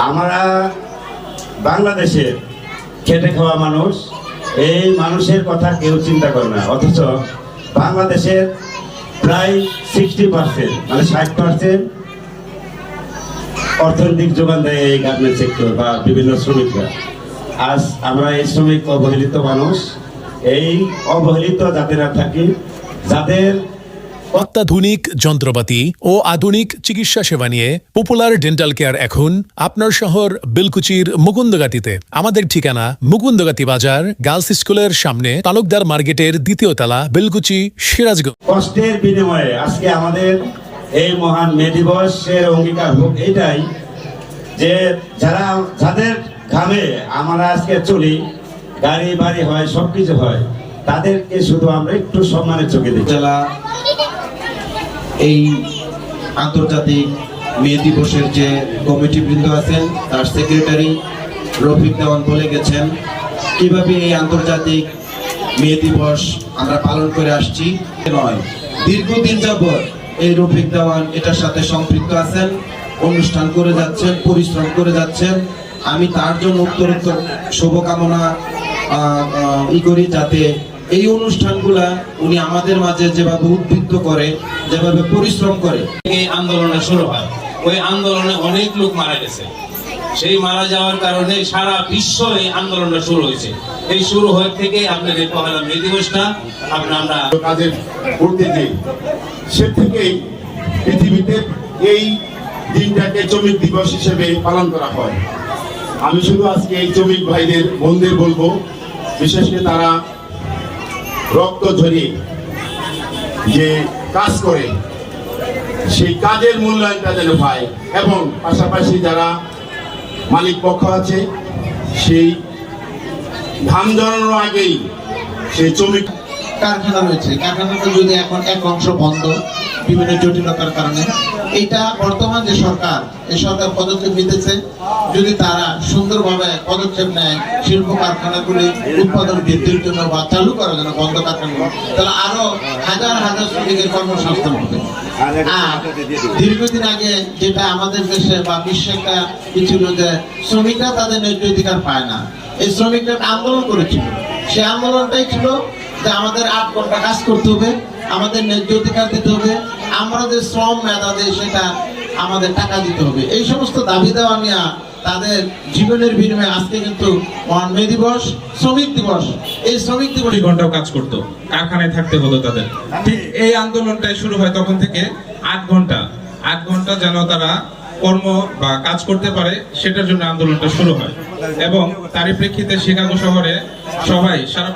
আমরা বাংলাদেশের খেটে খাওয়া মানুষ, এই মানুষের কথা কেউ চিন্তা করে না, অথচ বাংলাদেশের প্রায় 60% মানে 60% অর্থনৈতিক যোগান দেয় এই গার্মেন্ট সেক্টর বা বিভিন্ন শ্রমিকরা। আজ আমরা এই শ্রমিক অবহেলিত মানুষ, এই অবহেলিত জাতিরা থাকি, যাদের অত্যাধুনিক যন্ত্রপাতি ও আধুনিক চিকিৎসা সেবা নিয়ে পপুলার ডেন্টাল কেয়ার এখন আপনার শহর বেলকুচির মুকুন্দগাতিতে। আমাদের ঠিকানা মুকুন্দগাতি বাজার, গার্লস স্কুলের সামনে, তালুকদার মার্কেটের 2য় তলা, বেলকুচি, সিরাজগঞ্জ। কষ্টের বিনিময়ে আজকে আমাদের এই মহান মে দিবসের অঙ্গীকার হোক এটাই যে যাদের ঘামে আমরা আজকে চলি, গাড়ি বাড়ি হয়, সবকিছু হয়, তাদেরকে শুধু আমরা একটু সম্মানের চোখে দিই। জেলা এই আন্তর্জাতিক মে দিবসের যে কমিটি বৃন্দ আছেন, তার সেক্রেটারি রফিক দেওয়ান বলে গেছেন কিভাবে এই আন্তর্জাতিক মে দিবস আমরা পালন করে আসছি। নয়, দীর্ঘদিন যাবৎ এই রফিক দেওয়ান এটার সাথে সম্পৃক্ত আছেন, অনুষ্ঠান করে যাচ্ছেন, পরিশ্রম করে যাচ্ছেন। আমি তার জন্য উত্তরোত্তর শুভকামনা করি, যাতে এই অনুষ্ঠানগুলা উনি আমাদের মাঝে যেভাবে উদ্বুদ্ধ করে, যেভাবে পরিশ্রম করে। এই আন্দোলনটা শুরু হয়, ওই আন্দোলনে অনেক লোক মারা গেছে, সেই মারা যাওয়ার কারণে সারা বিশ্ব এই আন্দোলনটা শুরু হয়েছে। এই শুরু হয়ে থেকে আপনাদের পহেলা মে দিবসটা আমরা কাজের করতে যাই, সে থেকেই পৃথিবীতে এই দিনটাকে শ্রমিক দিবস হিসেবে পালন করা হয়। আমি শুধু আজকে এই শ্রমিক ভাইদের বোনদের বলবো, বিশেষ করে তারা রক্ত ঝরিয়ে যে কাজ করে সেই কাজের মূল্যায়নটা যেন পায়, এবং পাশাপাশি যারা মালিক পক্ষ আছে সেই ধান জড়ানোর আগেই সেই শ্রমিক কারখানা রয়েছে, কারখানাটা যদি এখন এক অংশ বন্ধ বিভিন্ন জটিলতার কারণে, এটা বর্তমান যে সরকার, এই সরকার পদক্ষেপ নিতেছে, যদি তারা সুন্দরভাবে পদক্ষেপ নেয় শিল্প কারখানাগুলি উৎপাদন বৃদ্ধির জন্য বা চালু করার জন্য বন্ধ কারখানাগুলো, তাহলে আরো হাজার হাজার শ্রমিকের কর্মসংস্থান হবে। আর দীর্ঘদিন আগে যেটা আমাদের দেশে বা বিশ্বে একটা কি ছিল যে শ্রমিকরা তাদের ন্যায্য অধিকার পায় না, এই শ্রমিকরা আন্দোলন করেছিল। সেই আন্দোলনটাই ছিল যে আমাদের 8 ঘন্টা কাজ করতে হবে, আমাদের ন্যায্য অধিকার দিতে হবে, আমরা যে শ্রম মেধা দেয় সেটা আমাদের টাকা দিতে হবে। এই সমস্ত দাবি দেওয়া নিয়ে তাদের জীবনের বিনিময়ে আজকে কিন্তু মহান মে দিবস, শ্রমিক দিবস। এই শ্রমিক দিবস ঘন্টাও কাজ করতো, কারখানায় থাকতে হতো তাদের। ঠিক এই আন্দোলনটাই শুরু হয় তখন থেকে। 8 ঘন্টা যেন তারা কর্ম বা কাজ করতে পারে, সেটার জন্য আন্দোলনটা শুরু হয়। এবং তারই প্রেক্ষিতে শিকাগো শহরে সবাই সারা